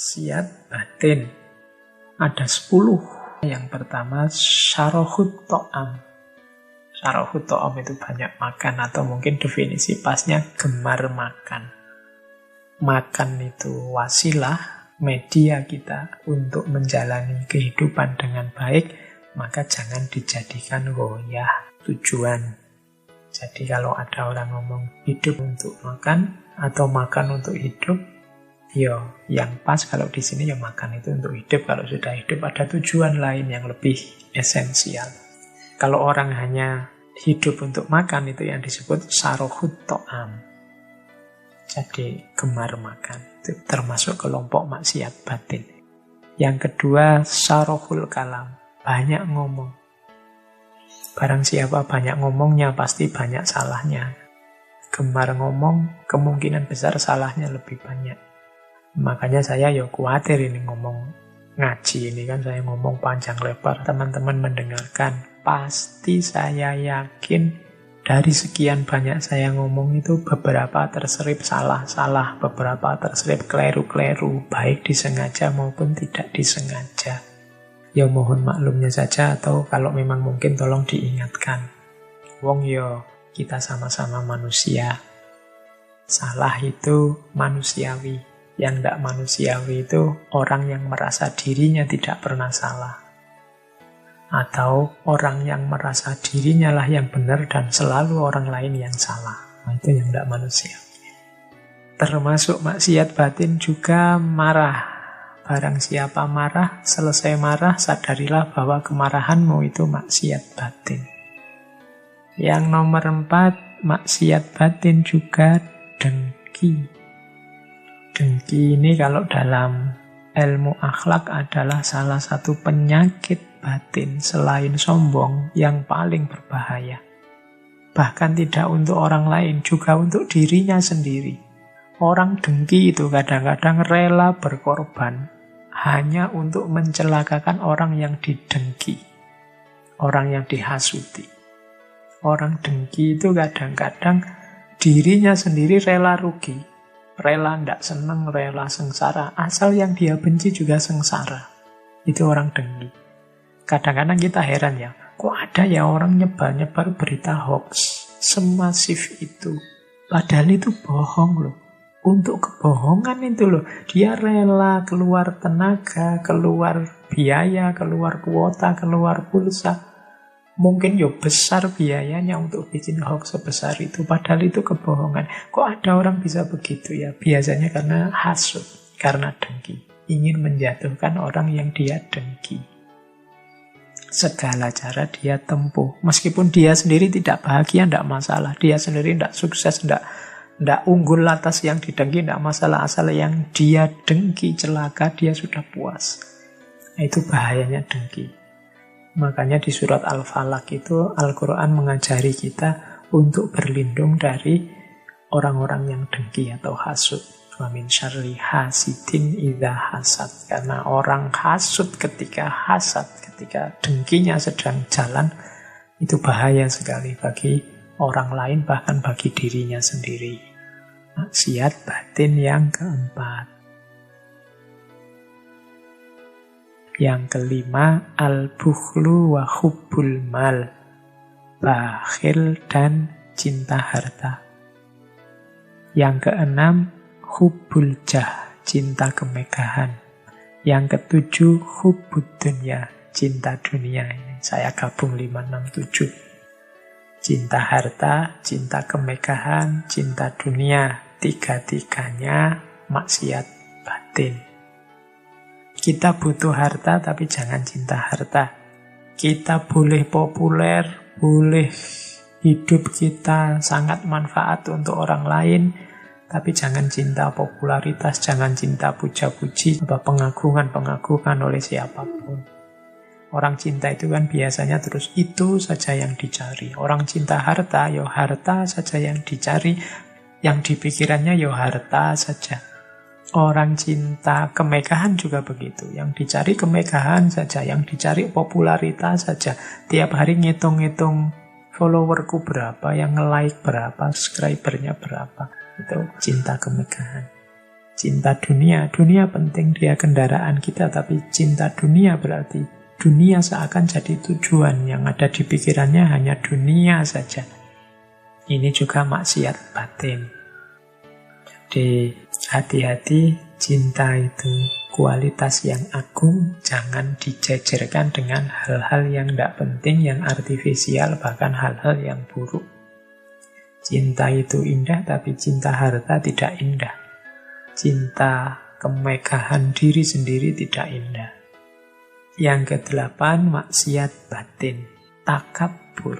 maksiat batin. Ada 10. Yang pertama, syarahut to'am. Syarahut to'am itu banyak makan, atau mungkin definisi pasnya gemar makan. Makan itu wasilah, media kita untuk menjalani kehidupan dengan baik, maka jangan dijadikan goyah tujuan. Jadi kalau ada orang ngomong hidup untuk makan atau makan untuk hidup, yang pas kalau di sini makan itu untuk hidup. Kalau sudah hidup ada tujuan lain yang lebih esensial. Kalau orang hanya hidup untuk makan, itu yang disebut syarahut to'am. Jadi gemar makan, itu termasuk kelompok maksiat batin. Yang kedua, syarahul kalam, banyak ngomong. Barang siapa banyak ngomongnya, pasti banyak salahnya. Gemar ngomong, kemungkinan besar salahnya lebih banyak. Makanya saya khawatir ini ngomong ngaji ini kan, saya ngomong panjang lebar, teman-teman mendengarkan. Pasti saya yakin dari sekian banyak saya ngomong itu beberapa terselip salah-salah, beberapa terselip keliru-keliru, baik disengaja maupun tidak disengaja. Mohon maklumnya saja, atau kalau memang mungkin tolong diingatkan. Wong kita sama-sama manusia. Salah itu manusiawi. Yang tidak manusiawi itu orang yang merasa dirinya tidak pernah salah. Atau orang yang merasa dirinya lah yang benar dan selalu orang lain yang salah. Itu yang tidak manusia. Termasuk maksiat batin juga marah. Barang siapa marah, selesai marah, sadarilah bahwa kemarahanmu itu maksiat batin. Yang nomor 4, maksiat batin juga dengki. Dengki ini kalau dalam ilmu akhlak adalah salah satu penyakit batin selain sombong yang paling berbahaya. Bahkan tidak untuk orang lain, juga untuk dirinya sendiri. Orang dengki itu kadang-kadang rela berkorban hanya untuk mencelakakan orang yang didengki, orang yang dihasuti. Orang dengki itu kadang-kadang dirinya sendiri rela rugi, rela tidak senang, rela sengsara, asal yang dia benci juga sengsara. Itu orang dengki. Kadang-kadang kita heran kok ada orang nyebar-nyebar berita hoax semasif itu. Padahal itu bohong loh. Untuk kebohongan itu loh, dia rela keluar tenaga, keluar biaya, keluar kuota, keluar pulsa. Mungkin besar biayanya untuk bikin hoax sebesar itu, padahal itu kebohongan. Kok ada orang bisa begitu ya? Biasanya karena hasud, karena dengki. Ingin menjatuhkan orang yang dia dengki. Segala cara dia tempuh. Meskipun dia sendiri tidak bahagia, tidak masalah. Dia sendiri tidak sukses, tidak unggul atas yang didengki, tidak masalah. Asal yang dia dengki celaka, dia sudah puas. Itu bahayanya dengki. Makanya di surat Al-Falaq itu Al-Quran mengajari kita untuk berlindung dari orang-orang yang dengki atau hasud. Wa min syarri hasidin idza hasad. Karena orang hasud ketika hasad, ketika dengkinya sedang jalan, itu bahaya sekali bagi orang lain, bahkan bagi dirinya sendiri. Maksiat batin yang keempat. Yang kelima, al-bukhlu wa hubbul mal. Bakhil dan cinta harta. Yang keenam, hubbul jah, cinta kemegahan. Yang ketujuh, hubbud dunya, cinta dunia. Ini saya gabung 5, 6, 7. Cinta harta, cinta kemegahan, cinta dunia. Tiga-tiganya maksiat batin. Kita butuh harta, tapi jangan cinta harta. Kita boleh populer, boleh hidup kita sangat manfaat untuk orang lain, tapi jangan cinta popularitas, jangan cinta puja-puji, pengagungan oleh siapapun. Orang cinta itu kan biasanya terus itu saja yang dicari. Orang cinta harta, harta saja yang dicari. Yang dipikirannya harta saja. Orang cinta kemegahan juga begitu. Yang dicari kemegahan saja, yang dicari popularitas saja. Tiap hari ngitung-ngitung followerku berapa, yang nge-like berapa, subscribernya berapa. Itu cinta kemegahan. Cinta dunia, dunia penting, dia kendaraan kita, tapi cinta dunia berarti dunia seakan jadi tujuan, yang ada di pikirannya hanya dunia saja. Ini juga maksiat batin. Jadi hati-hati, cinta itu kualitas yang agung, jangan dijejerkan dengan hal-hal yang tidak penting, yang artifisial, bahkan hal-hal yang buruk. Cinta itu indah, tapi cinta harta tidak indah. Cinta kemegahan diri sendiri tidak indah. Yang ke-8, maksiat batin. Takabur.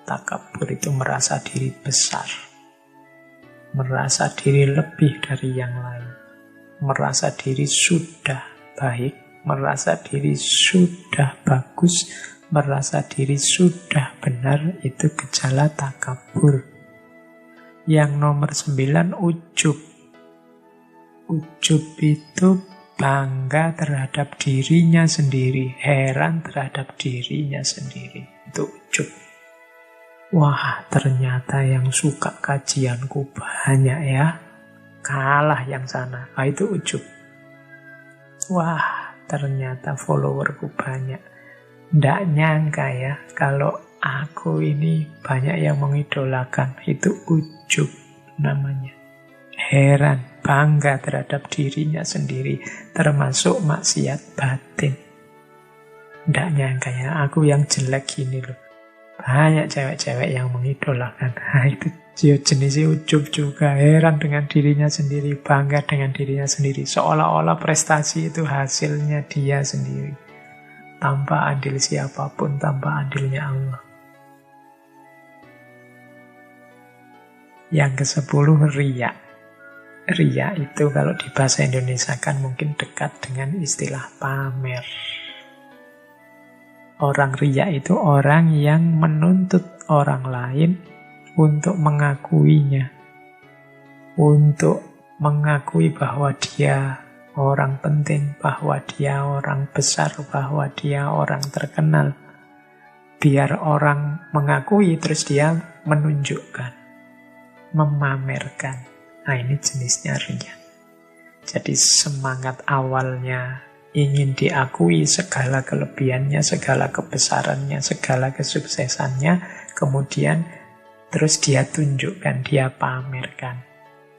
Takabur itu merasa diri besar. Merasa diri lebih dari yang lain. Merasa diri sudah baik. Merasa diri sudah bagus. Merasa diri sudah benar. Itu gejala takabur. Yang nomor 9, ujub. Ujub itu bangga terhadap dirinya sendiri, heran terhadap dirinya sendiri. Itu ujub. Wah, ternyata yang suka kajianku banyak ya, kalah yang sana. Nah, itu ujub. Wah, ternyata followerku banyak. Nggak nyangka ya, kalau aku ini banyak yang mengidolakan. Itu ujub namanya. Heran, bangga terhadap dirinya sendiri, termasuk maksiat batin. Nggak nyangka ya, aku yang jelek gini loh. Banyak cewek-cewek yang mengidolakan. Nah, itu jenisnya ujub juga. Heran dengan dirinya sendiri, bangga dengan dirinya sendiri. Seolah-olah prestasi itu hasilnya dia sendiri. Tanpa andil siapapun, tanpa andilnya Allah. Yang ke-10, riya. Riya itu kalau di bahasa Indonesia kan mungkin dekat dengan istilah pamer. Orang riya itu orang yang menuntut orang lain untuk mengakuinya. Untuk mengakui bahwa dia orang penting, bahwa dia orang besar, bahwa dia orang terkenal. Biar orang mengakui, terus dia menunjukkan, memamerkan. Nah, ini jenisnya riya. Jadi semangat awalnya ingin diakui segala kelebihannya, segala kebesarannya, segala kesuksesannya, kemudian terus dia tunjukkan, dia pamerkan,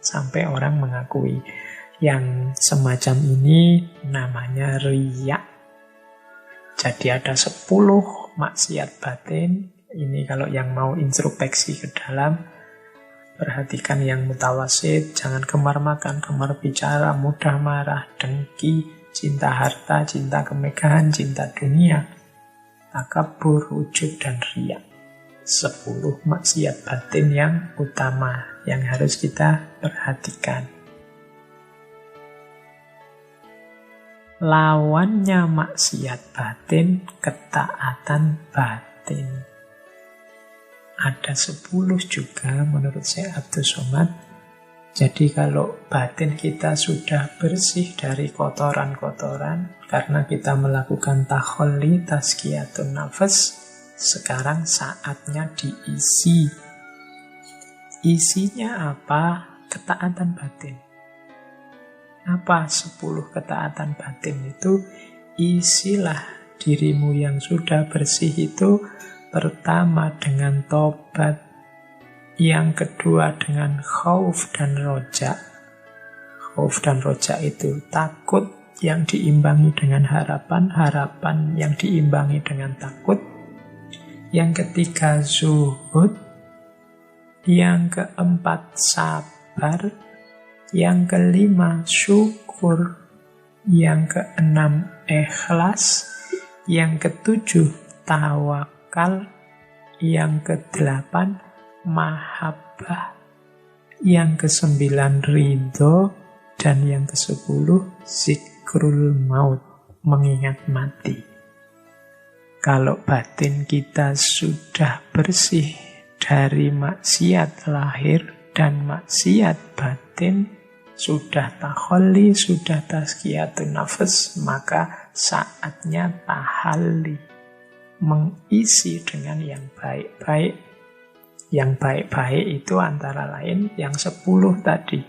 sampai orang mengakui. Yang semacam ini namanya riya. Jadi ada 10 maksiat batin. Ini kalau yang mau introspeksi ke dalam, perhatikan yang mutawasid, jangan gemar makan, gemar bicara, mudah marah, dengki, cinta harta, cinta kemegahan, cinta dunia, takabur, ujub, dan riya. 10 maksiat batin yang utama yang harus kita perhatikan. Lawannya maksiat batin, ketaatan batin. Ada 10 juga menurut Syekh Abdus Somad. Jadi kalau batin kita sudah bersih dari kotoran-kotoran, karena kita melakukan takholli, tazkiyatun nafas, sekarang saatnya diisi. Isinya apa? Ketaatan batin. Apa 10 ketaatan batin itu? Isilah dirimu yang sudah bersih itu, pertama dengan tobat, yang kedua dengan khauf dan roja. Khauf dan roja itu takut yang diimbangi dengan harapan, harapan yang diimbangi dengan takut. Yang ketiga zuhud. Yang keempat sabar. Yang kelima syukur. Yang keenam ikhlas. Yang ketujuh tawakal. Yang kedelapan mahabbah, yang ke-9 ridho, dan yang ke-10 zikrul maut, mengingat mati. Kalau batin kita sudah bersih dari maksiat lahir dan maksiat batin, sudah takholli, sudah tazkiyatun nafas, maka saatnya tahalli, mengisi dengan yang baik-baik. Yang baik-baik itu antara lain yang 10 tadi.